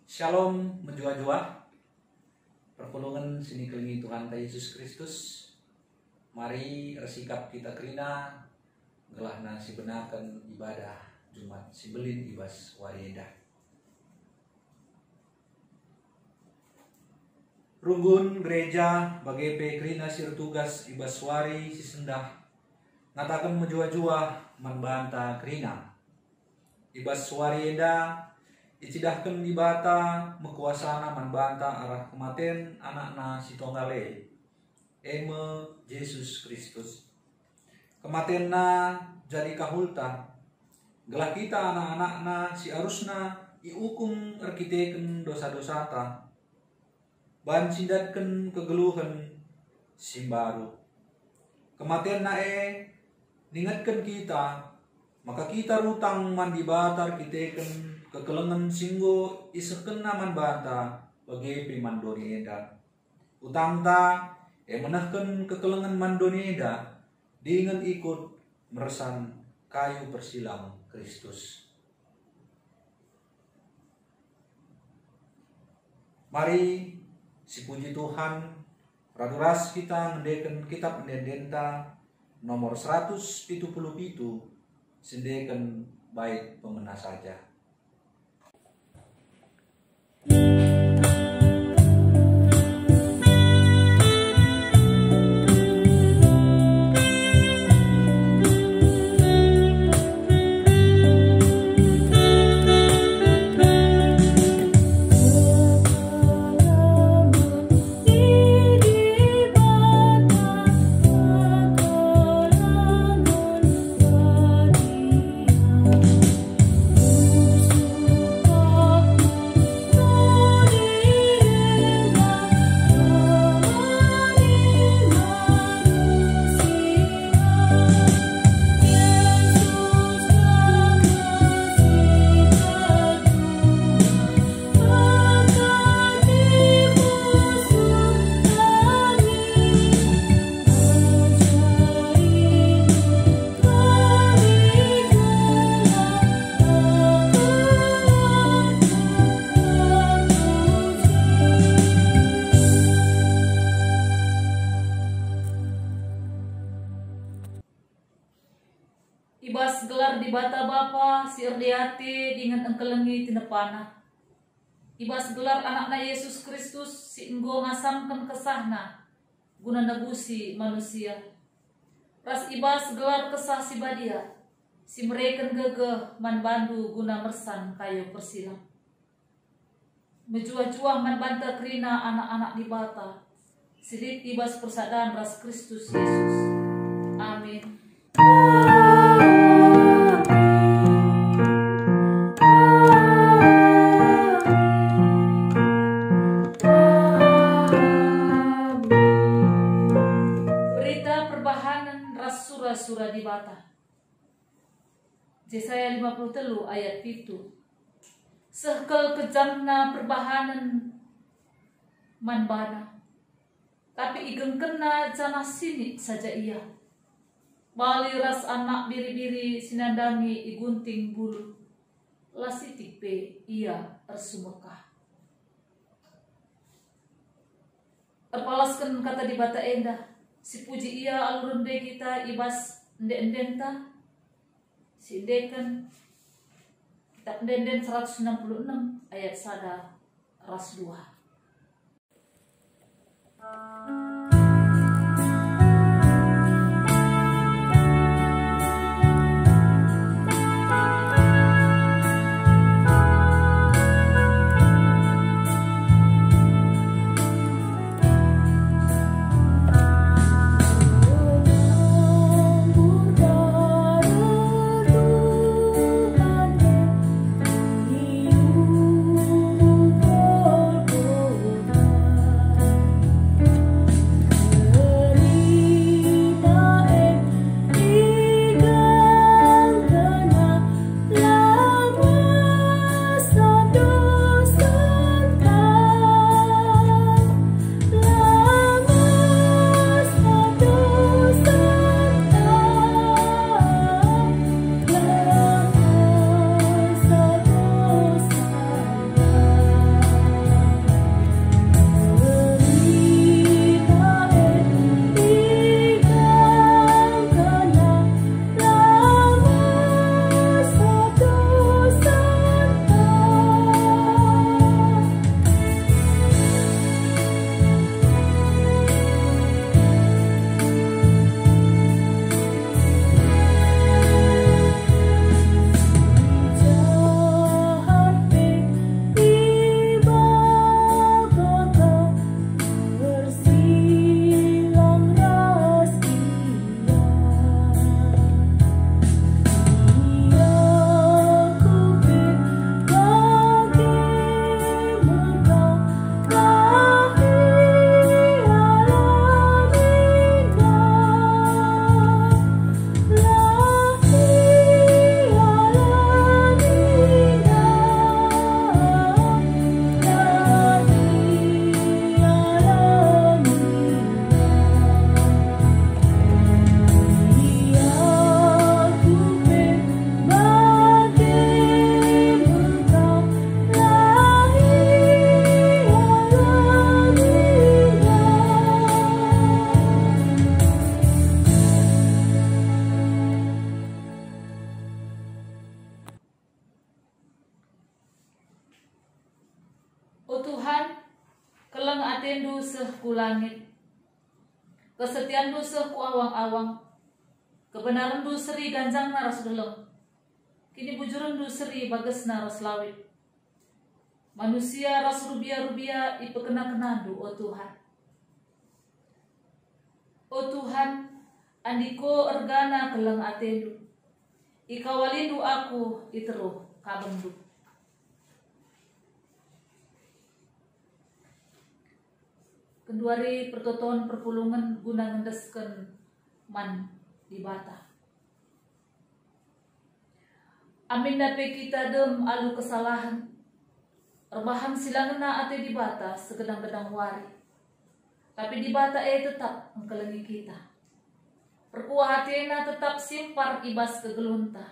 Shalom menjua-jua. Perpulungan sini kelingi Tuhan Yesus Kristus. Mari resikap kita kerina gelahna si benakan ibadah Jumat si belin ibas warieda. Runggun gereja bagi kerina sir tugas ibas wari si sendah. Ngatakan menjua-jua membanta kerina. Ibas warieda icidahkan ibata mekuasana membanta arah kematian anak-anak si tonggale eme Yesus Kristus kematian na jadi kahulta gelah kita anak-anakna si arusna iukum erkiteken dosa-dosa ta ban sindatken kegeluhan si baru kematian na ningatkan kita maka kita rutang mandi batar kiteken kekelengan singgo iseken naman bata bagi primandonieda utang ta menahkan kekelengan mandonieda dengan ikut meresan kayu persilang Kristus. Mari si puji Tuhan raduras kita ngendekan kitab mendendenta nomor 177 sendekan bait pemena saja. Ibas gelar di bata bapa si erdiate dengan engkelengi tinepana. Ibas gelar anakna Yesus Kristus si enggo ngasamkan kesahna guna nebusi manusia. Ras ibas gelar kesah si badia si mereken gegeh man bandu guna mersan kayu persilang. Menjuah-juah man banta kerina anak-anak di bata silit ibas persadaan ras Kristus Yesus. Amin. Surah di bata Yesaya 53 ayat 7 sekel kejamna perbahanan manbana tapi igengkena jana sini saja ia bali ras anak biri-biri sinandangi igunting bulu lasitik pe ia ersumekah erpalaskan kata di bata endah si puji ia alurunde kita ibas ndendenta si dekan kitab ndenden 166 ayat sada ras 2. Tuhan, keleng atendu seh ku langit, kesetiaandu seh ku awang-awang, kebenarandu seri ganjang naras deleng, kini bujurandu seri bagas naras lawit. Manusia ras rubia-rubia ipekena-kenandu, o Tuhan. O Tuhan, andiko ergana keleng atendu, ikawalindu aku iteruh kabendu. Kenduari pertotoan perpulungan guna ngendesken man di bata. Amin dape kita dem alu kesalahan, rebahan silangena ate di bata segedang-gedang wari. Tapi di bata tetap engkelengi kita. Perkuah hatena tetap simpar ibas kegelunta.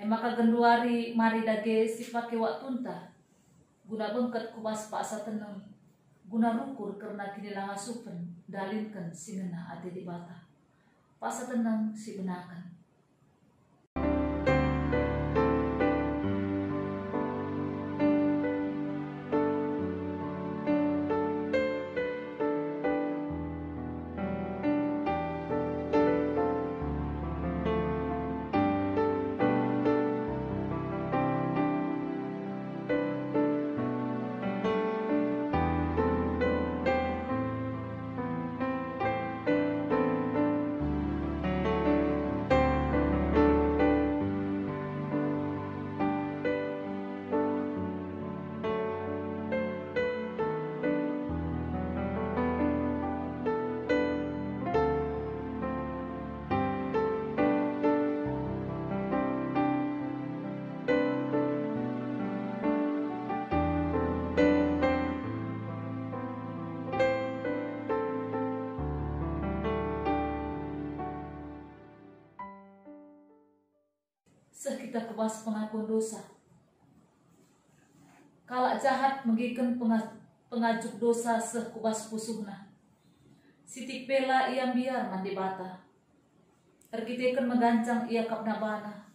Maka genduari mari dage sipake waktunta, guna bengket kubas paksa teneng, guna rukur karena kini langasupen dalinkan singena ate di bata. Paksa tenang si benakan. Seh kita kebas pengakuan dosa. Kalak jahat mengiken pengajuk dosa seh kubas pusuhna. Sitik pela ia biar mandi bata. Terkitekan megancang ia kapna bana.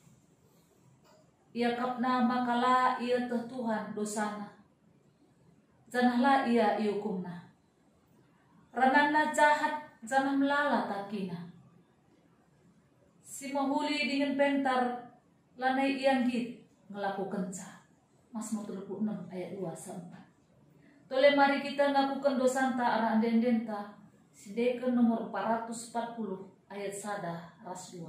Ia kapna makala ia teh Tuhan dosana. Janahlah ia iukumna. Ranana jahat janah melala takina. Si mahuli dengan pentar lanai iang git ngelakukan ca. Mazmur 36 ayat 2-4. Tole mari kita ngakukan dosanta ara andendenta. Sideken nomor 440 ayat 1 ras 2.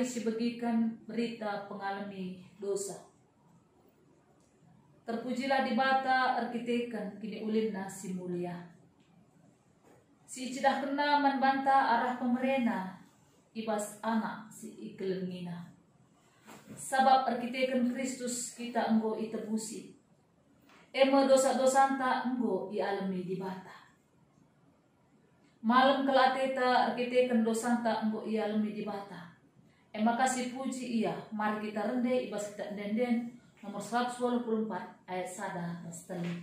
mari si bagikan berita pengalami dosa. Terpujilah di bata arkitekan kini ulin si mulia. Si cidah kena membanta arah pemerena ibas anak si ikelengina. Sabab arkitekan Kristus kita enggo itebusi. Emo dosa-dosa anta enggo ialami di bata. Malam kelateta arkitekan dosanta enggo ialami di bata. Makasih puji ia, mari kita rendai ibas kita denden nomor 124 ayat 1 dan setelih.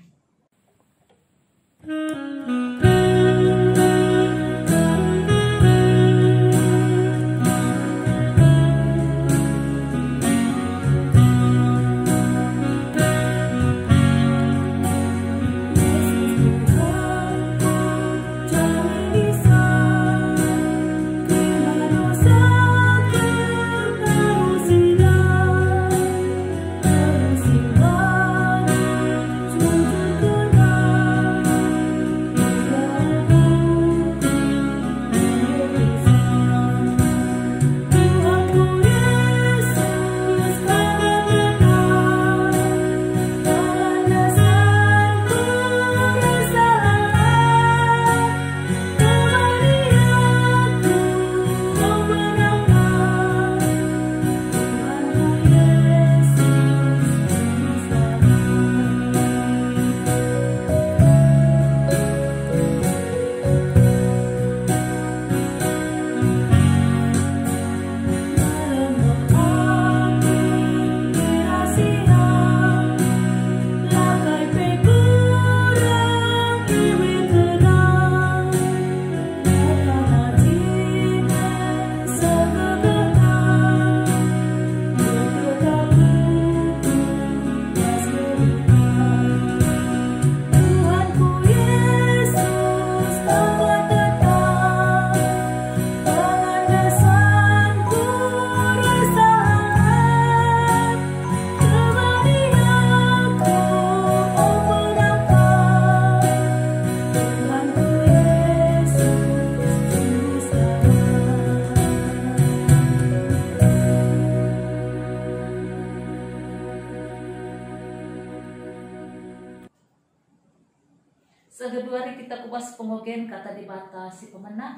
Segeduari kita kubas pengogen kata di bata si pemenang.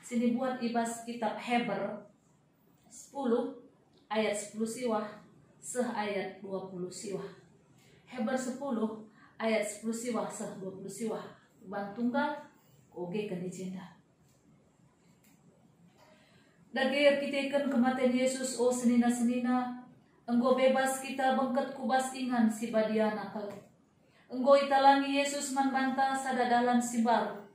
Sini buat ibas kitab Heber 10 ayat 10 siwah seh ayat 20 siwah. Heber 10 ayat 10 siwah seh 20 siwah. Bang tunggal oge kan dijenda. Dagir kita ikan kematian Yesus o senina-senina. Enggo bebas kita bengket kubas ingan si badiana kalau. Enggo italangi Yesus membantah sadadalan si baru.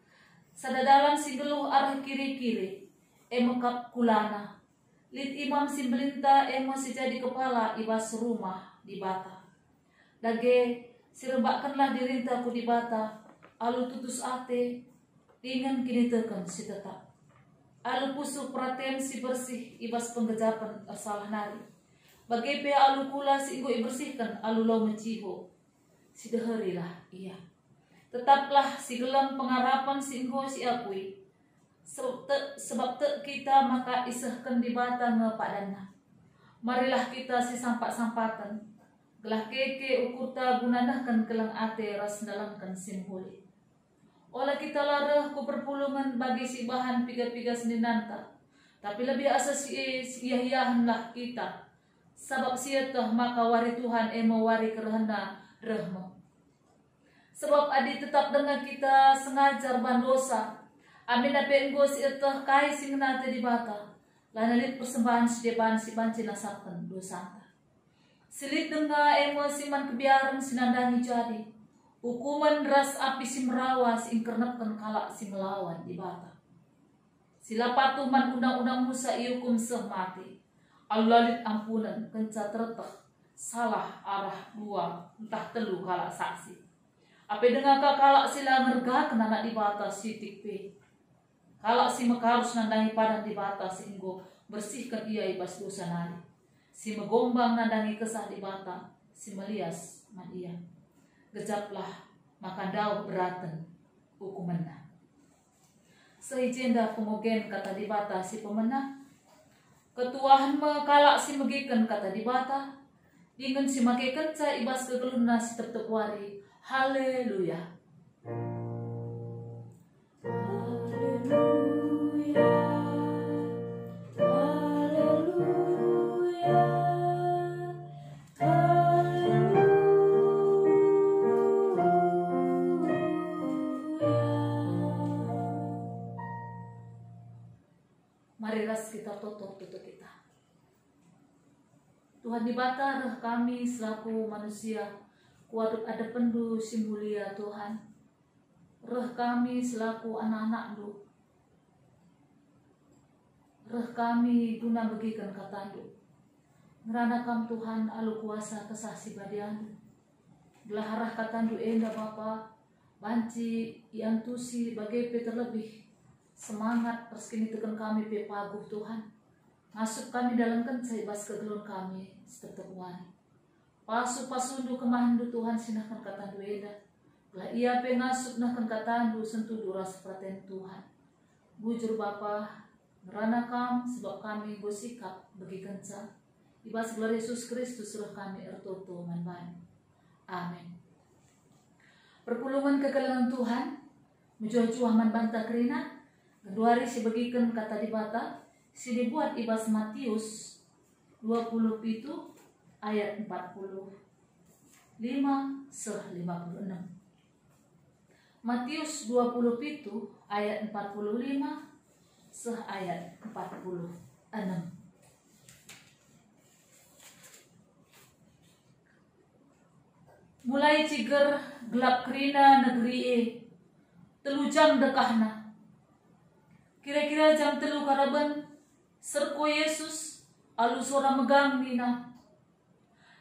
Sadadalan si geluh arah kiri-kiri. Mekap kulana. Lid imam si belinta si jadi kepala ibas rumah di bata. Dage si rebakkanlah dirinta ku di bata. Alu tutus ate. Dengan kini tekan si tetap. Alu pusu praten si bersih ibas penggejapan ersalah nari. Bagi pe alu kula si inggo ibersihkan alu lo menciho. Si deherilah iya. Tetaplah si gelam pengharapan si enggo si akui. Sebab te kita maka isehkan di bata ngepadana. Marilah kita si sampak-sampakan. Gelah keke ukuta gunanahkan kelang ate ras dalamkan simhuli. Olah kita larah ku perpulungan bagi si bahan piga-piga seninanta. Tapi lebih asa si iya-iyahanlah kita. Sebab sietah maka wari Tuhan emo wari kerhana rahmu. Sebab adi tetap dengan kita sengajar bandosa. Amin ape enggo si etah kai sing nate di bata. Lanalit persembahan si depan si banci nasakten dosanta. Silit denga emosi man kebiaran sinandani jadi. Hukuman ras api si merawa si ingkernepkan kalak si melawan di bata. Sila patuman undang-undang Musa iukum seh mati. Allalit ampunan kenca terteh. Salah arah dua entah telu kalak saksi. Apa dengan kalak sila ngergakan anak di batas sitik pe. Kalak si mekarus nandangi padan di batas sehingga bersihkan ia ibas dosa nari. Si megombang nandangi kesah di bata si melias man ia. Gejaplah maka dau beraten hukumanna. Sehijenda pemogen kata di bata si pemenang. Ketuahan kalak si megikan kata di bata. Dengan si make kenca ibas kegeluna si tetep wari. Haleluya. Haleluya. Haleluya. Mari ras kita tutup kita. Tuhan di bata roh kami selaku manusia, kuaduk ada pendu si mulia Tuhan. Roh kami selaku anak-anak-Mu. Roh kami guna bagikan kata-Mu. Ngerana kam Tuhan alu kuasa kesasi badian. Belah arah kata-Mu enda Bapa, banci iantusi bagai terlebih semangat perskini tekan kami pe paguh Tuhan. Masuk kami dalam kenca ibas kegelun kami tetap wani. Pasu pasundu kemahandu Tuhan sinahkan kata dueda. Lah ia pe ngasuk nahkan katandu sentuh duras perhatian Tuhan. Bujur Bapa, ngerana kam sebab kami bersikap bagi kenca. Ibas gelar Yesus Kristus roh kami ertoto manban. Amin. Perpulungan kekalangan Tuhan, menjual-jual manbanta kerina. Kedua hari si bagikan kata di bata. Si dibuat ibas Matius 20 ayat 45 56. Matius 20 ayat 45 ayat 46. Mulai ciger gelap kerina negeri telu jam dekahna. Kira-kira jam telu karaben serko Yesus alu suara megang nina.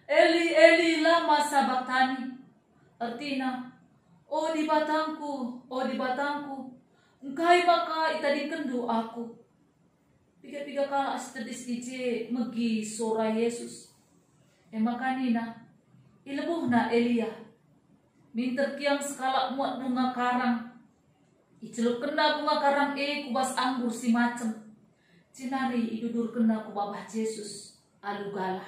Eli Eli lama sabachthani. Artina, oh di batangku, engkai maka itadingkan doaku. Tiga-tiga kala astadis ije megi suara Yesus. Maka nina, ilebuhna Elia. Minter kiang sekala muat bunga karang. Iceluk kena bunga karang kubas anggur si macem. Cinari idudur kena ku babah Yesus alu galah.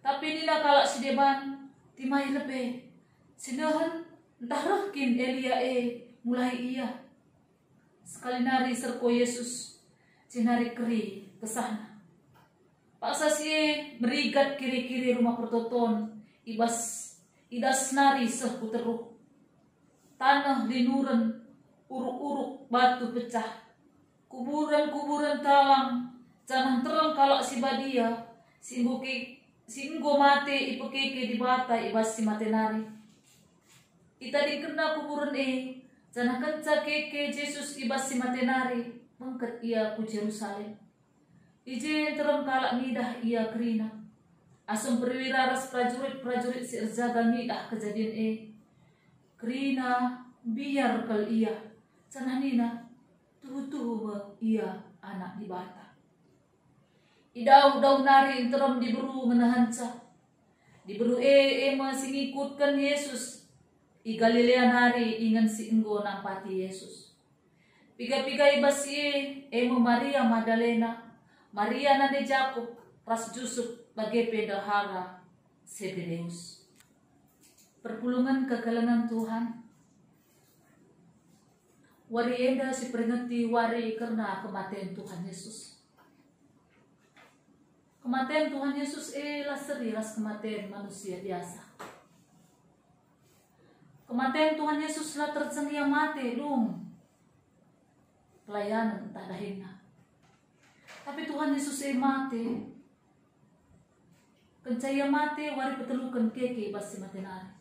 Tapi nina kalak si deban timai lebe. Sinahan entah rekin Elia mulai iya. Sekali nari serko Yesus cinari keri kesana. Paksa si merigat kiri-kiri rumah pertoton idas nari seh puteruh. Tanah linuren uruk-uruk batu pecah. Kuburan-kuburan talang, jangan terang kalak si badia, singgo mate ipekeke di bata ibas si matenari. Ita dikena kuburan jangan kenca keke Yesus ibas si matenari, mengket ia ku Jerusalem. Ije terang kalak midah ia kerina. Asum perwira ras prajurit si erjaga midah kejadian kerina biar kal ia, jangan nina. Tuhu ia anak di bata. Idau nari interom diberu menahanca. Diberu masih ngikutkan Yesus. I Galilea nari ingan si enggo nampati Yesus. Piga-piga ibas Maria Magdalena. Maria nade Jakob ras Yusuf bagai pedahara Zebedeus. Perpulungan kekalangan Tuhan. Wari enda si peringati wari karena kematian Tuhan Yesus. Kematian Tuhan Yesus las kematian manusia biasa. Kematian Tuhan Yesus lah tercengia mati dong. Pelayanan tak dahina. Tapi Tuhan Yesus mati. Kencaya mati wari petelukan keke basi mati nari.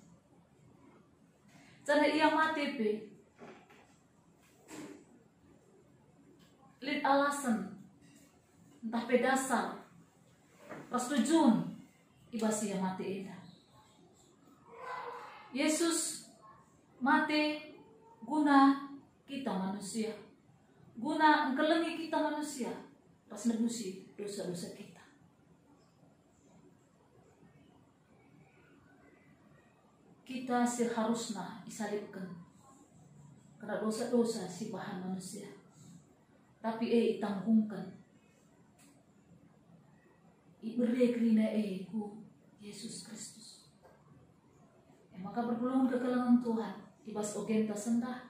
Karena ia mati pe. Lid alasan entah pedasar rastujun ibasi yang mati eda. Yesus mati guna kita manusia, guna engkelengi kita manusia ras nebusi dosa-dosa kita. Kita seharusnya disalibkan karena dosa-dosa si bahan manusia. Tapi tanggungkan iberde krina ku Yesus Kristus. Maka berpulungan ke kalangan Tuhan ibas ogenta sendah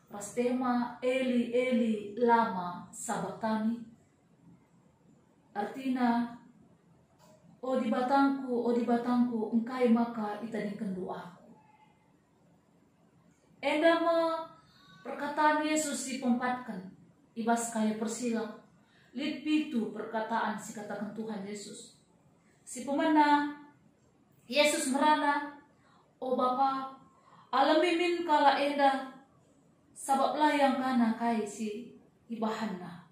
prastema Eli Eli lama sabaktani, artinya o di batangku engkai maka itadingkan doaku. Endama perkataan Yesus dipempatkan ibas kaya persilang lid pitu perkataan si katakan Tuhan Yesus si pemana Yesus merana, o Bapa alamimin kala enda sabablah yang kana kai si ibahanna.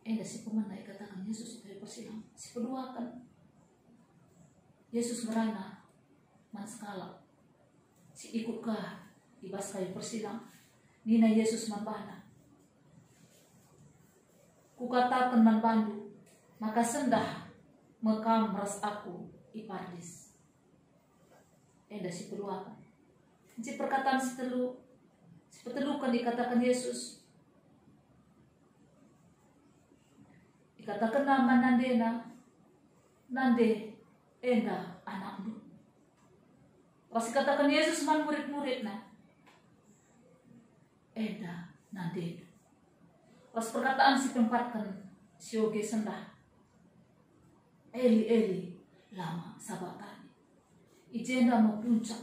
Enda si pemana katakan Yesus dari persilang si kedua kan Yesus merana man skala si ikutkah ibas kayu persilang nina Yesus mambana kukatakan man bandu maka sendah mekam ras aku ipardis. Enda si kedua kan si perkataan si telu kan dikatakan Yesus dikatakan nama nande enda anakmu. Pas katakan Yesus man murid-murid na enda nande. Pas perkataan si tempatkan si oge sendah Eli Eli lama sabatani. Ijenda mau puncak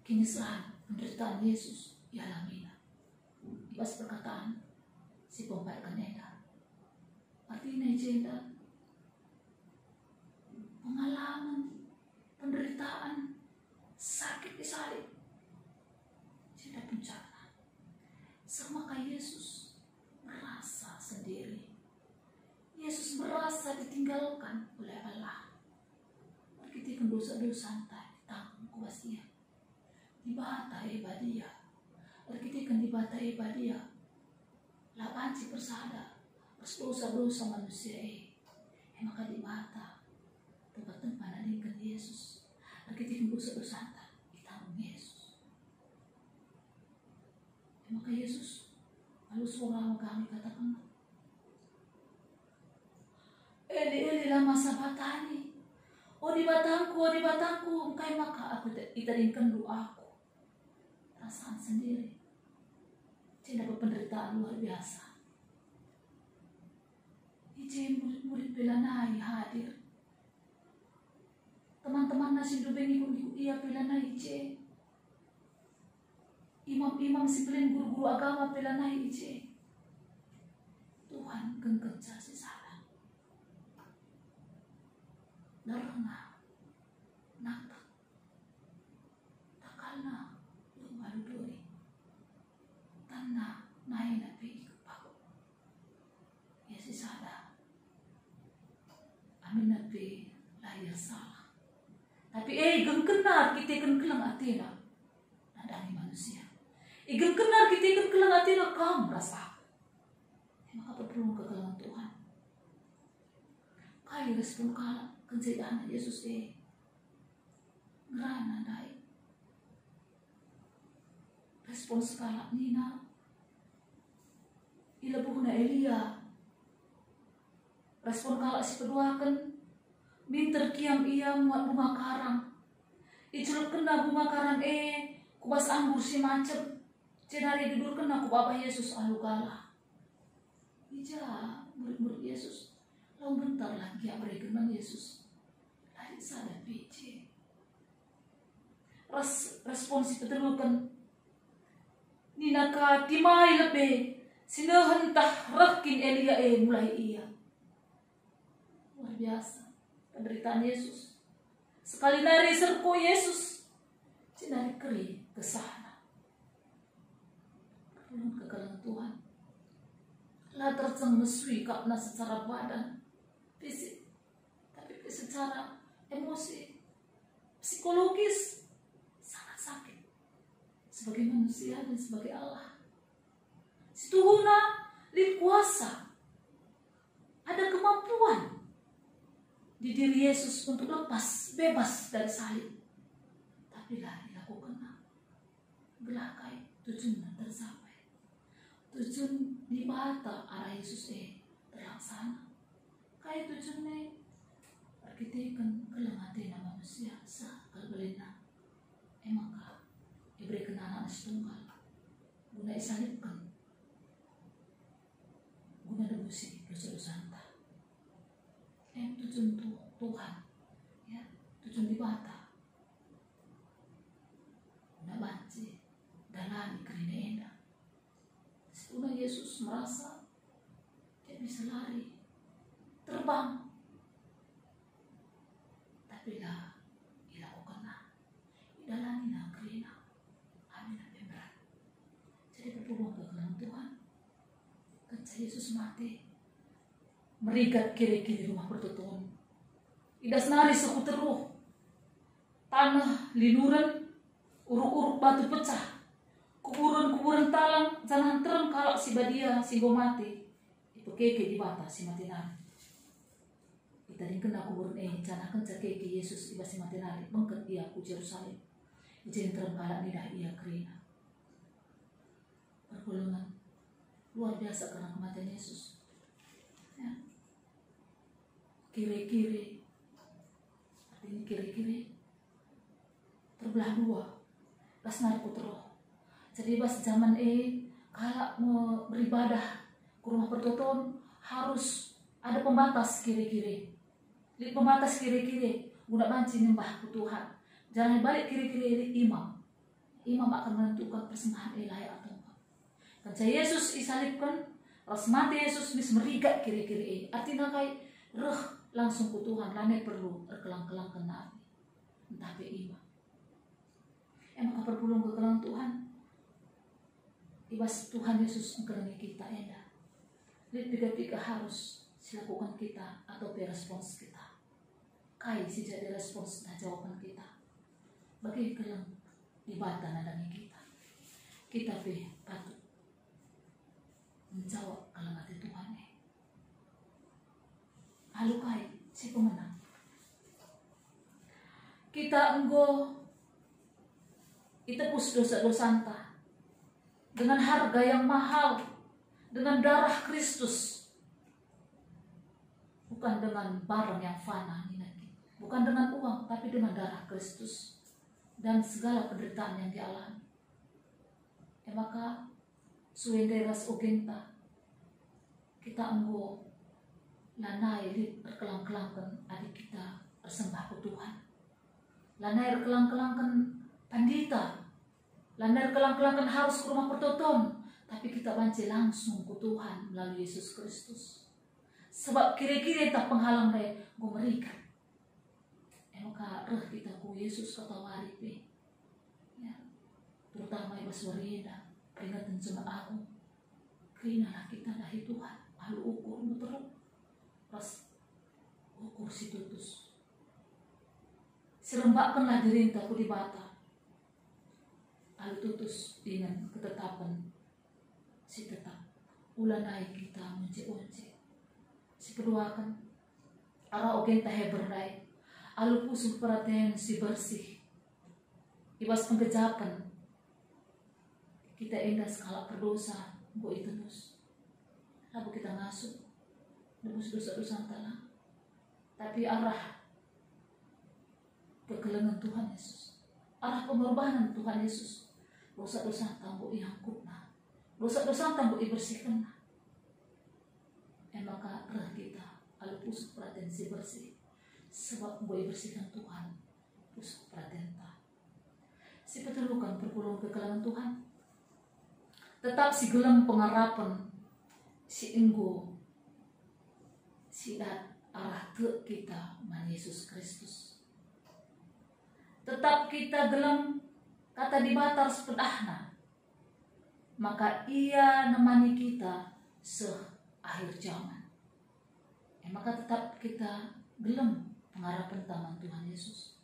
kinisahan penderitaan Yesus yalamina. Ibas perkataan si pempatkan enda. Artinya ijenda pengalaman penderitaan sakit di salib tidak bencana sama kayak Yesus merasa sendiri. Yesus merasa ditinggalkan oleh Allah. Ketika dosa-dosa ditanggung kuas dia di bata ibadia. Ketika di bata ibadia lapanci persada dosa-dosa manusia maka di bata tempat-tempat nadingkan Yesus. Ketika dosa-dosa ditanggung Yesus. Maka Yesus lalu suara kami katakan Eli Eli lama sabatani. O di batangku engkai maka aku itadingkan doaku. Perasaan sendiri tidak penderitaan luar biasa. Ije murid-murid belanai hadir. Teman-teman nasi dubeng ikut ia belanai ije. Imam-imam sipilin guru-guru agama belanai ije. Tuhan gengkeca si salah. Darna nata takalna lumalu dori tanna naina pe ikpaku ya si sada amin pe lahir salah tapi gengkenar kita gengkelang atina nadani manusia gengkenar kita gengkelang atina kam rasa maka perlu kekalangan Tuhan kaya respon kala kensediaan Yesus ngerana dai respon skala nina ilabuhna Elia respon kala si kedua kan minter kiam ia muat bunga karang iculuk kena bunga karang kubas anggur si macem cenari tidur kena kubabah Yesus alugala ija murid-murid Yesus lalu bentar lagi ya beregenan Yesus lari sada PC respon si ketelukan ninaka timai lebe sinehentah rakin Elia mulai iya luar biasa penderitaan Yesus sekali nari serko Yesus cenari keri kesana kekalangan Tuhan lah terceng mesui karena secara badan fisik, tapi secara emosi, psikologis sangat sakit. Sebagai manusia dan sebagai Allah, situhuna lid kuasa, ada kemampuan di diri Yesus untuk lepas, bebas dari salib. Tapi lah dilakukan gelakai tujuan tercapai, tujuan di mata arah Yesus terlaksana. Kayak tujuannya kita kan kelang hati nama manusia sah kalau belena emang kah diberikan anak setunggal guna isalipkan guna debusi dosa-dosa anta tujuan Tuhan ya tujuan dibata guna banci dalami kerina endah guna Yesus merasa dia bisa lari terbang tapi lah ilakukanlah idalani na kerina amin amin berat jadi berpeluang ke dalam Tuhan ketika Yesus mati merigat kiri-kiri rumah pertutuan idas nari suku teruh tanah linuran uruk-uruk batu pecah kuburan-kuburan talang jangan terang kalau si badia si mati itu keke di bata si mati nari kita kena kuburan jangan kenca keke Yesus iba si mati nari mengket ia ku Yerusalem ijen terang kalak nidah ia kerina pergolongan luar biasa karena kematian Yesus ya. Kiri-kiri artinya kiri-kiri terbelah dua pas narko terus jadi pas zaman kalau mau beribadah ke rumah pertoton harus ada pembatas kiri-kiri di pembatas kiri-kiri guna banci nyembah ke Tuhan jangan balik kiri-kiri imam akan menentukan persembahan layak atau enggak kan saya Yesus disalibkan pas mati Yesus bisa merigat kiri-kiri artinya kayak langsung ke Tuhan lane perlu terkelang-kelang kena entah ke imam emang perpulung ke kelang Tuhan ibas Tuhan Yesus mengkelangi kita endah lihat tiga-tiga harus silakukan kita atau respons kita kai si jadi respons dan jawaban kita bagi kelang ibadah nadangi kita patut menjawab kalau mati Tuhan lalu kai si pemenang kita itepus dosa-dosa anta dengan harga yang mahal dengan darah Kristus bukan dengan barang yang fana bukan dengan uang tapi dengan darah Kristus dan segala penderitaan yang dialami maka suenderas ogenta kita lanai berkelang-kelangkan adik kita bersembah ke Tuhan lanai berkelang-kelangkan pandita lanai berkelang-kelangkan harus ke rumah pertoton tapi kita banci langsung ke Tuhan melalui Yesus Kristus sebab kira-kira tak penghalang deh gue merikat maka kita ku Yesus kata waripe ya terutama ibas warida peringatan jemaat aku kerinalah kita dahi Tuhan lalu ukur muteruk pas ukur si tutus serembakkanlah diri aku di bata lalu tutus dengan ketetapan si tetap ulanai kita mence-once si kedua kan arah ogen tahe berdai alu pusuh perhatian si bersih ibas pengkejapan kita endah skala berdosa gue itu terus lalu kita ngasuh nebus dosa-dosa antara tapi arah kegelengan Tuhan Yesus arah pengorbanan Tuhan Yesus dosa-dosa tangguh iangkutna dosa-dosa tangguh ibersihkan maka arah kita alu pusuh perhatian si bersih sebab gue bersihkan Tuhan pusuh perhatian ta si petelukan perpuluhan kegelengan Tuhan tetap si gelam pengarapan si dat arah ke kita man Yesus Kristus tetap kita gelam kata di batar sepedahna maka ia nemani kita akhir zaman maka tetap kita gelam pengharapan taman Tuhan Yesus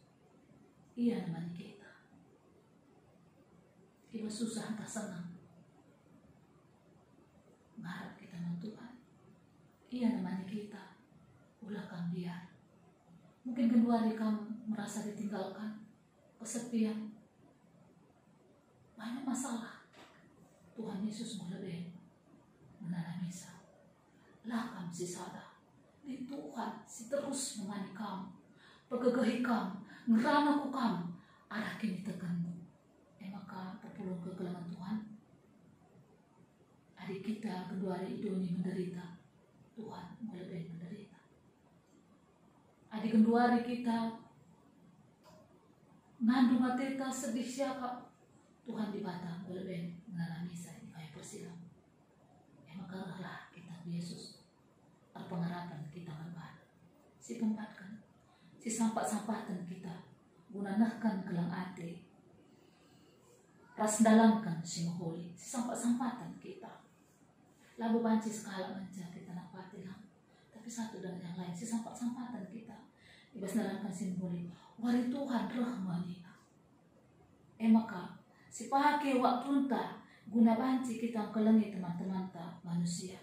ia nemani kita iba susah entah senang mengharap kita dengan Tuhan ia nemani kita ulahkan dia mungkin kedua hari kamu merasa ditinggalkan kesepian banyak masalah Tuhan Yesus lebih menanam misa lah kamu si sadar di Tuhan si terus menemani kamu pagagahi kam, ngerana ku kam, arah kini tekanmu. Maka perpuluhan kegelangan Tuhan, adik kita kedua hari idoni menderita, Tuhan lebih menderita. Adik kedua hari kita ngandung ateta sedih siapa, Tuhan di Batam lebih mengalami saya kayak persilam. Maka lah kita Yesus, pengharapan kita membahan, si pembatkan, si sampah-sampahkan kita, gunanakan kelang ate, ras dalamkan si moholi, si sampah-sampahkan kita. Labu banci sekala manca kita napati lah, tapi satu dan yang lain si sampah-sampahkan kita, ibas dalamkan si moholi, wari Tuhan rahmanina. Maka si pahake waktu entah guna banci kita kelengi teman-teman tak manusia.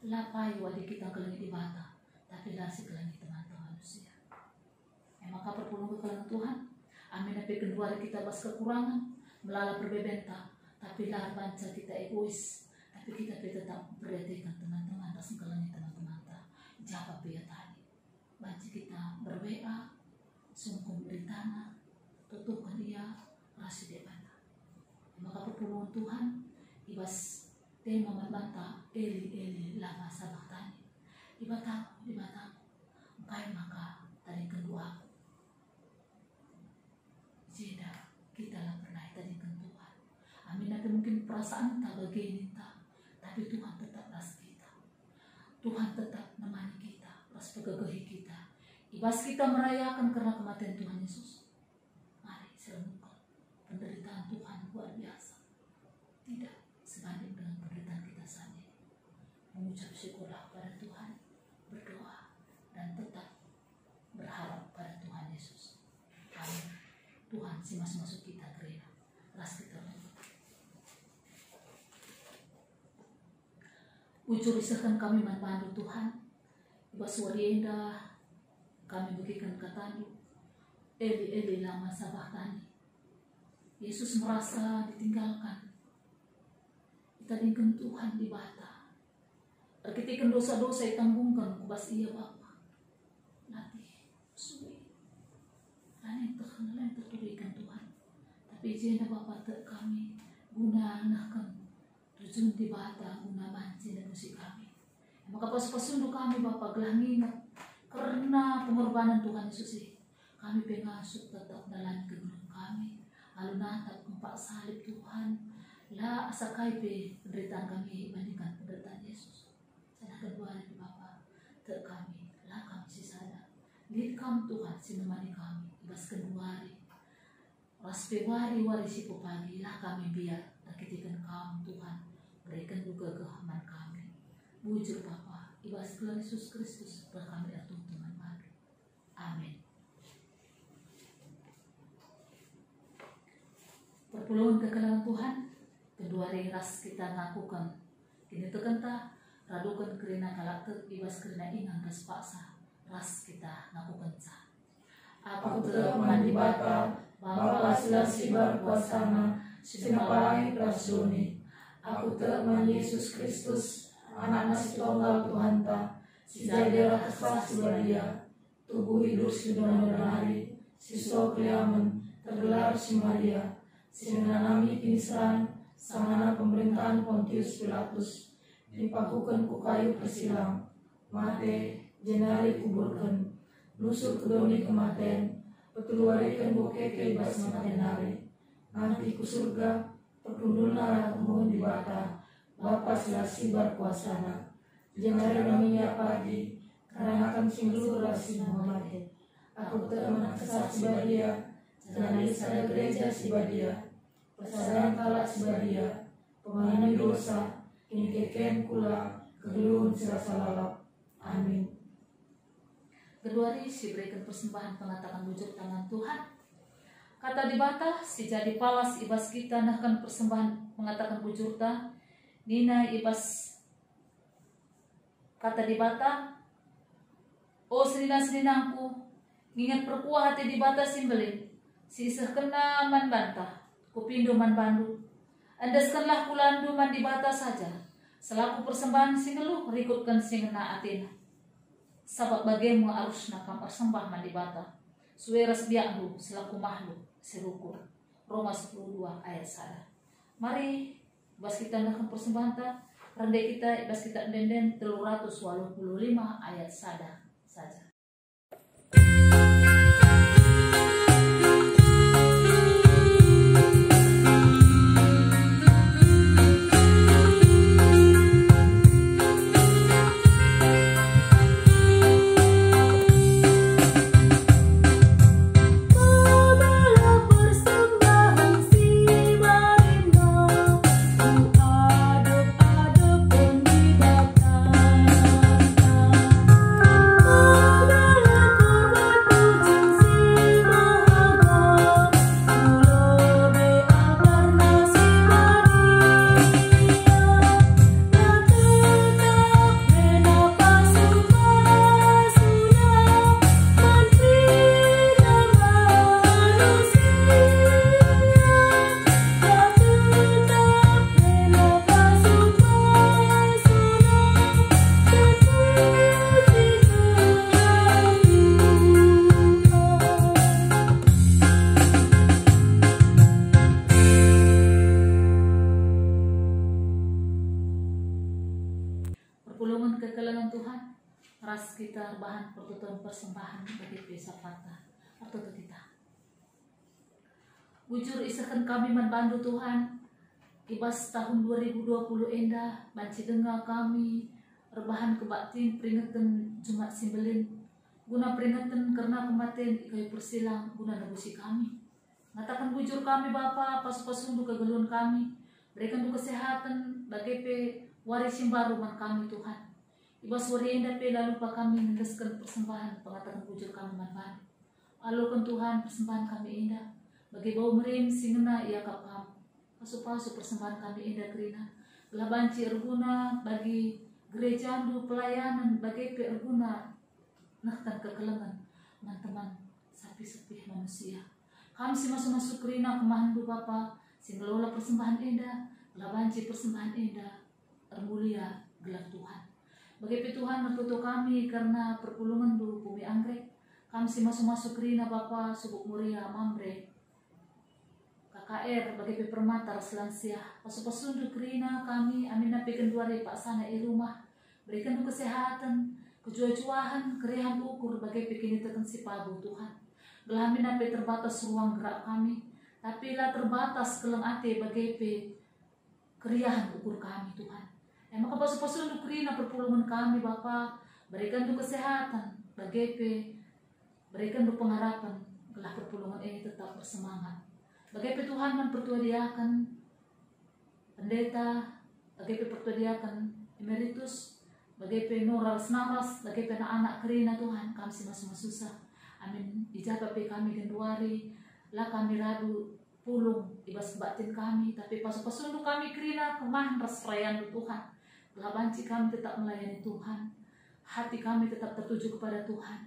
Lapai wadi kita kelengi di bata, tapi lah si kelengi teman-teman manusia. Maka perpuluhan kelengi Tuhan, amin api kedua kita bas kekurangan, melala berbebenta, tapi lah banca kita egois, tapi kita tetap perhatikan teman-teman, ras kelengi teman-teman tak, jawab biar tadi. Banci kita berWA, sungguh beri tanah, tutupkan dia, rasi dia banta. Maka perpuluhan Tuhan, ibas tema membantah eli lama sabaktani di batamu mungkin maka tadi kedua jeda kita lah pernah tadi Tuhan. Amin. Nanti mungkin perasaan tak begini tak, tapi Tuhan tetap ras kita, Tuhan tetap menemani kita, ras pegagahi kita, ibas kita merayakan karena kematian Tuhan Yesus. Mari serenungkan penderitaan Tuhan luar biasa, tidak sebanding dengan penderitaan kita saat ini. Mengucap syukurlah pada Tuhan, berdoa dan tetap berharap pada Tuhan Yesus. Amin. Tuhan si masuk kita terima, ras kita ujur isakan kami manpandu Tuhan, ibas warienda kami bagikan katandu, eli lama sabaktani. Yesus merasa ditinggalkan, tadingkan Tuhan di bata. Arkitikan dosa-dosa itanggungkan kubas iya Bapa. Latih, suwi. Lain tertulikan Tuhan. Tapi jenda Bapa tak kami guna anahkan rujun di bata guna manci dan musik kami. Maka pas-pasunduk kami Bapa gelah ngingat karena pengorbanan Tuhan Yesus. Kami pengasuk tetap dalam kegunung kami. Lalu natap empat salib Tuhan. La asakai be penderitaan kami bandingkan penderitaan Yesus. Sana kedua dari Bapa tak kami, lah kami sisada. Lihat kamu Tuhan si menemani kami. Ibas kedua hari, raspe wari si pagi lah kami biar rakitikan kamu Tuhan. Berikan juga kehaman kami. Bujur Bapa, ibas Tuhan Yesus Kristus kami atur Tuhan mari. Amin. Perpuluhan kekelangan Tuhan, kedua hari ras kita ngakukan kini tekenta radukan kerina kalak ibas kerina ingan ras paksa ras kita ngakukan sah. Aku teman di bata Bapa selasi berkuasana sinapalangit rasuni. Aku teman Yesus Kristus anak nasi tunggal Tuhan ta si jadera kesah si Maria tubuh hidup si hari si sokliamen tergelar si Maria si menanami pingsan sangana pemerintahan Pontius Pilatus dipakukan ku kayu persilang mate jenari kuburkan nusuk kedoni kematen petuluarikan bokeke bas matenari nanti ku surga perkundulna mohon di bata Bapa selasi berkuasana jenari namanya pagi karena akan singgul rasi Muhammad aku teman kesah sibadia jenari saya gereja sibadia persadaran talak sebadia, pemahami dosa, kini keken kula, kegeluhun serasa lalap. Amin. Kedua hari si berikan persembahan pengatakan wujud tangan Tuhan. Kata di bata, si jadi palas ibas kita nahkan persembahan mengatakan wujud ta. Nina ibas kata di bata, oh senina-seninangku, ngingat perkuah hati di bata simbelin, si kena man bantah. Kupindo man bandu, andaskanlah kulandu man di bata saja. Selaku persembahan singeluh rikutkan singena atina. Sabab bagaimana arusna kam persembah mandi bata. Sueras biakmu selaku makhluk serukur. Roma 10:2 ayat 1. Mari bas kita ndakan persembahan ta. Rendai kita bas kita denden 385 ayat 1 saja. Perpulungan kekelangan Tuhan, ras kita bahan pertuturan persembahan bagi pesa fakta atau kita. Bujur isakan kami membantu Tuhan, ibas tahun 2020 endah, banci dengar kami, rebahan kebaktin peringatan Jumat Simbelin, guna peringatan karena kematian kayu persilang, guna nebusi kami. Ngatakan bujur kami Bapa, pas-pasundu kegeluan kami, berikan tu kesehatan bagi warisin baru man kami Tuhan. Ibas wari endah pe lalu pa kami mengeskan persembahan pengatakan bujur kami manfaat. Alukan Tuhan persembahan kami indah. Bagi bau merim singena ia kapam. Pasu-pasu persembahan kami indah kerina. Gelah banci erguna bagi gereja andu pelayanan bagi pe erguna. Nahkan kekelengan teman-teman sapi-sapi manusia. Kami si masuk-masuk kerina kemahandu Bapa. Si ngelola persembahan indah. Gelah banci persembahan indah. Termulia gelap Tuhan. Bagi Tuhan mertutu kami karena perpulungan du bumi anggrek. Kami si masuk-masuk rina Bapa subuk muria mambre. KKR bagi permata selansia. Pasu-pasundu kerina kami amin napi kenduari pak sana rumah. Berikan du kesehatan, kejua-juahan, kerehan ukur bagi pikini tekan si pabu Tuhan. Gelamin napi terbatas ruang gerak kami. Tapi lah terbatas keleng ate bagi keriahan ukur kami Tuhan. Maka pasu-pasu untuk kerina perpulungan kami Bapa, berikan untuk kesehatan, berikan untuk pengharapan, gelah perpulungan ini tetap bersemangat. Bagi Tuhan mempertuadiakan pendeta, bagi pertuadiakan emeritus, bagi noral senaras, bagi anak-anak kerina Tuhan, kami masih susah. Amin. Ijabah kami genduari, lah kami radu pulung ibas batin kami, tapi pasu-pasu untuk kami kerina kemahan ras perayaan Tuhan. Banci kami tetap melayani Tuhan. Hati kami tetap tertuju kepada Tuhan.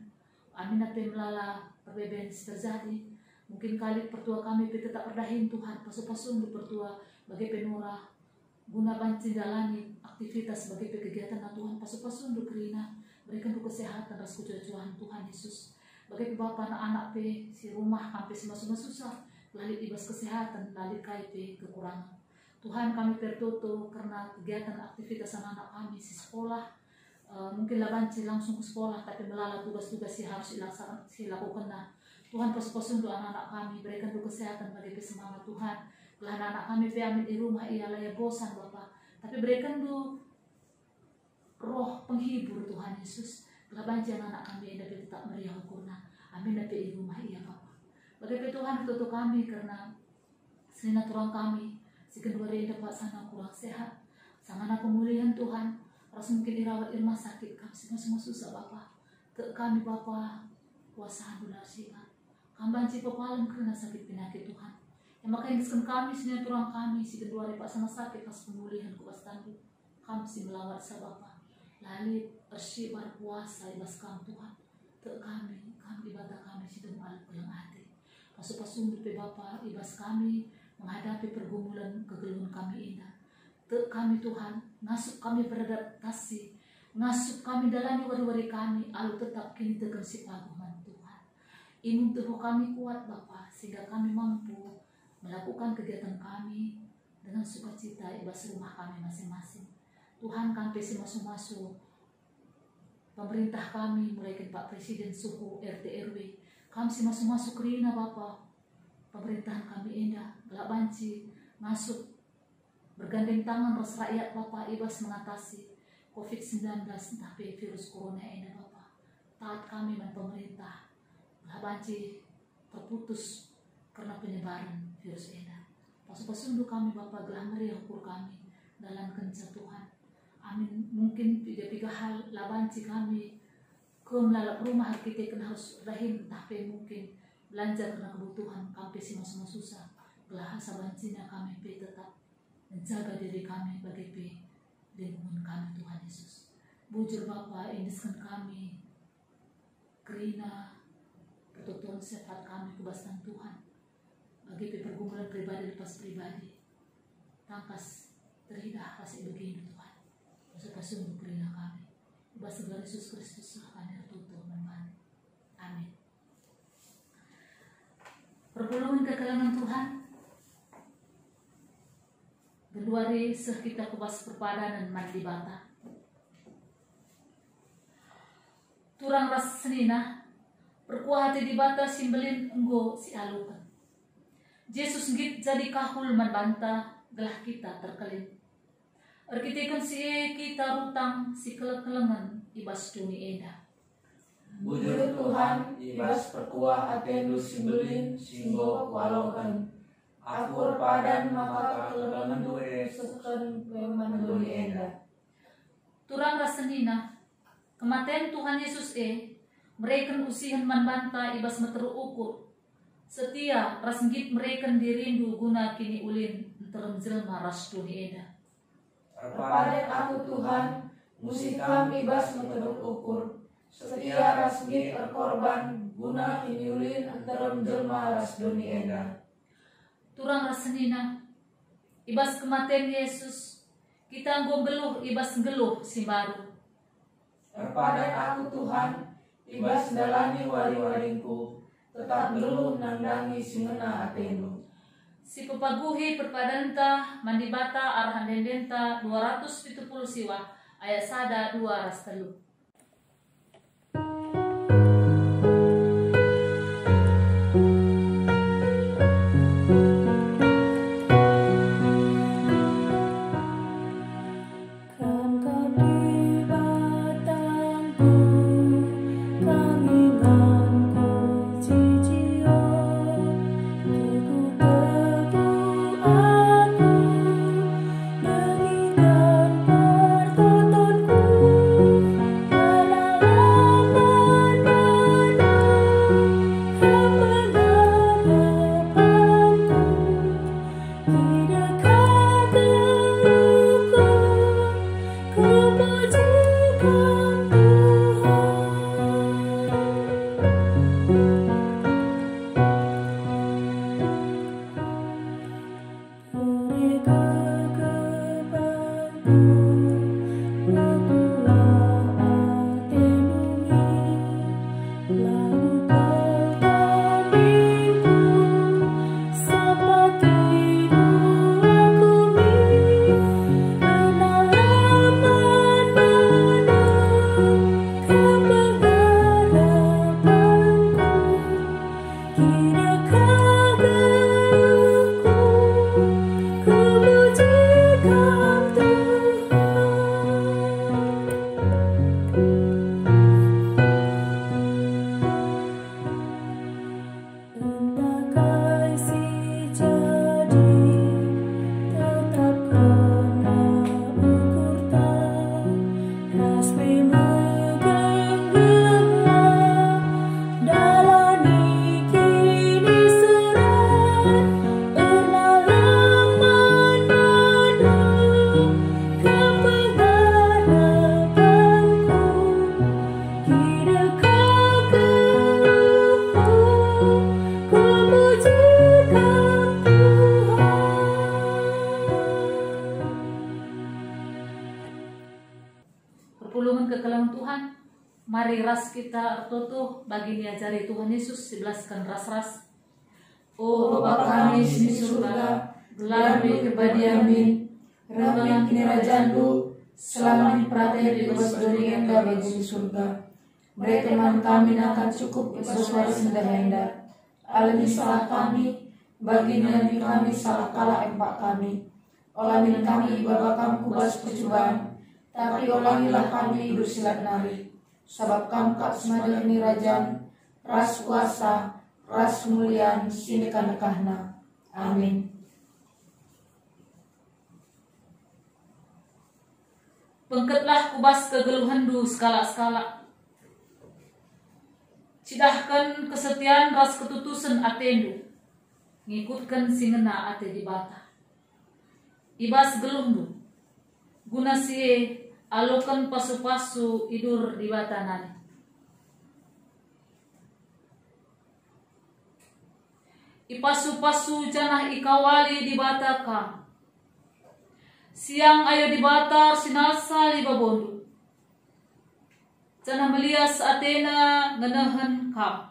Amin apa melala perbedaan terjadi. Mungkin kali pertua kami tetap berdahin Tuhan. Pasu-pasu untuk pertua bagi penura. Guna banci jalani aktivitas sebagai kegiatan Tuhan. Pasu-pasu untuk kerina. Berikan untuk kesehatan ras kejujuan Tuhan Yesus. Bagi bapak anak-anak si rumah sampai semasa susah. Lalit ibas kesehatan, lalit kait kekurangan. Tuhan kami tertutup karena kegiatan aktivitas anak-anak kami di sekolah. Mungkin banci langsung ke sekolah tapi melala tugas-tugas yang harus dilakukan. Tuhan pasu-pasu untuk anak-anak kami berikan untuk kesehatan bagi semangat Tuhan. Kalau anak-anak kami amin di rumah ialah ya bosan Bapak. Tapi berikan untuk roh penghibur Tuhan Yesus. Kalau banci anak-anak kami yang dapat tetap meriah ukurna. Amin dapat di rumah iya Bapak. Bagi Tuhan tutup kami karena senina turang kami. Si kedua dia dapat sana kurang sehat. Sangana pemulihan Tuhan. Rasa mungkin dirawat di rumah sakit. Kami semua susah Bapak. Kami Bapak kuasa benar sihat. Kami banci pepalan karena sakit penyakit Tuhan. Yang maka yang kami senina turang kami. Si kedua dia dapat sana sakit pas pemulihan kuas tandu. Kami si melawat sa Bapak. Lalit bersih berpuasa ibas kami Tuhan. Kami ibadah kami si demi alat pulang hati. Pasu-pasu untuk Bapak ibas kami. Menghadapi pergumulan kegeluhan kami indah. Kami Tuhan, masuk kami beradaptasi ngasup kami dalami wari-wari kami, alu tetap kini tegan si paguman Tuhan. Imun tubuh kami kuat Bapa, sehingga kami mampu melakukan kegiatan kami dengan sukacita ibas rumah kami masing-masing. Tuhan kami pesi masuk-masuk pemerintah kami, mulai ke Pak Presiden, suhu, RT RW, kami si masuk-masuk Rina Bapa, pemerintahan kami indah, gelap banci, masuk bergandeng tangan ras rakyat Bapa, ibas mengatasi COVID-19, tapi virus corona ini Bapa. Taat kami dan pemerintah, gelap banci terputus karena penyebaran virus ini. Pasu-pasundu kami Bapa, gelah meriah ukur kami dalam kencah Tuhan. Amin. Mungkin tiga hal labanci kami ke melalap rumah kita kan harus rahim, tapi mungkin belanja karena kebutuhan kami si masuk susah. Gelah sabancina kami tetap menjaga diri kami bagi lingkungan kami Tuhan Yesus. Bujur Bapa, indiskan kami kerina pertuturan sifat kami kebasan Tuhan bagi pergumulan pribadi lepas pribadi tangkas teridah kasih begini Tuhan. Pasal untuk kerina kami bahasa gelar Yesus Kristus akan tertutup membantu. Amin. Perpuluhan kekalangan Tuhan Berduari seh kita kubas perpadanan mandi bata. Turang ras senina perkuah hati di bata simbelin enggo si alukan. Yesus git jadi kahul man banta gelah kita terkelin. Arkitekan si kita rutang si kelek-kelengan ibas duni eda. Bujur Tuhan ibas perkuah atendu simbelin singgo walokan. Akur padan maka kelengan duwe suken memanduli enda. Turang rasenina kematian Tuhan Yesus mereka usihan man banta ibas meteru ukur. Setia rasngit mereka dirindu guna kini ulin terem jelma ras duni eda. Kepada aku Tuhan, musikam ibas meteru ukur. Setia rasngit berkorban guna kini ulin terem jelma ras duni eda. Turang rasenina ibas kematian Yesus kita nggo geluh ibas geluh si baru. Kepada aku Tuhan, ibas dalani wari-waringku, tetap geluh nandangi singena atendu. Si pepaguhi perpadanta mandi bata arahan dendenta 270 siwa ayat sada 2 ras telu. Ku mari ras kita artoto bagi niajari Tuhan Yesus sebelaskan ras-ras. O Bapa kami di surga, gelar kepadiamin, remang kini rajandu, selama prater di bawah doringan bagi di surga. Mereka man kami akan cukup sesuai sendahenda. Alami salah kami, bagi nabi kami salah kalah empak kami. Olamin kami ibadah kami kubas percobaan, tapi olangilah kami hidup silat nari. Sebab kamu kak semada ini rajan, ras kuasa, ras kemuliaan, sini kanekahna. Amin. Bengketlah kubas kegeluhandu skala-skala. Cidahkan kesetiaan ras ketutusan atendu. Ngikutkan singena ate di bata. Ibas geluhdu. Guna sie alokan pasu-pasu idur di bata nani. Ipasu-pasu janah ikawali di bata kam. Siang ayo di bata sinasa liba bondu. Janah melias atena ngenahan kam.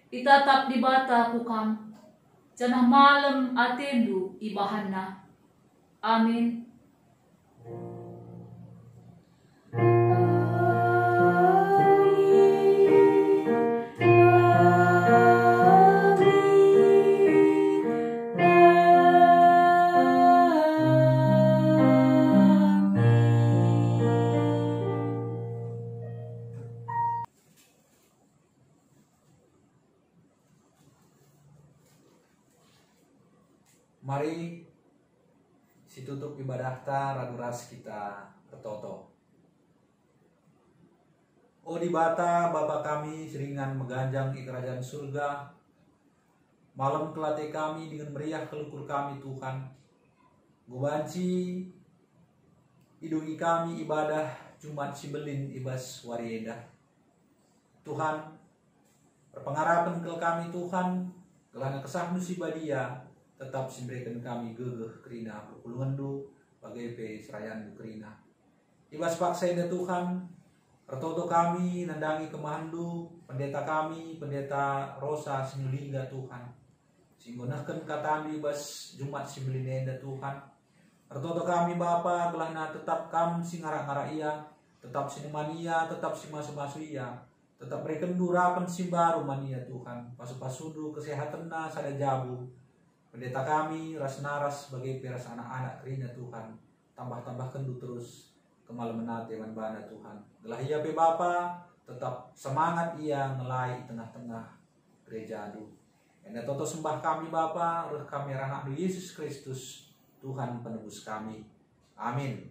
Itatap di bata ku kam. Janah malam atendu ibahanna. Amin. Mari situtup ibadah ta raduras kita bertoto. O di bata Bapa kami seringan meganjang di kerajaan surga. Malam kelate kami dengan meriah kelukur kami Tuhan. Gubanci idungi kami ibadah Jumat Sibelin ibas warieda. Tuhan perpengarapan ke kami Tuhan. Kelana kesahnu si badia tetap simbrekan kami gegeh kerina perpulungan du bagai pe serayan du kerina. Ibas paksa ina Tuhan, pertoto kami nandangi kemahandu, pendeta kami, pendeta Rosa Sinulingga Tuhan. Singgonahkan kataan ibas Jumat Sibelinenda Tuhan. Pertoto kami Bapa gelahna tetap kam singara-ngara iya, tetap sinemania, tetap simasu-masu iya, tetap rekendu rapan simbaru mania Tuhan. Pasu-pasudu kesehatanna sada jabu. Pendeta kami ras naras sebagai peras anak-anak kerina Tuhan. Tambah-tambahkan du terus kemalaman nate bana Tuhan. Gelah iya pe Bapa tetap semangat ia ngelai tengah-tengah gereja adu. Ena toto sembah kami Bapa, roh kami anak Yesus Kristus Tuhan penebus kami. Amin.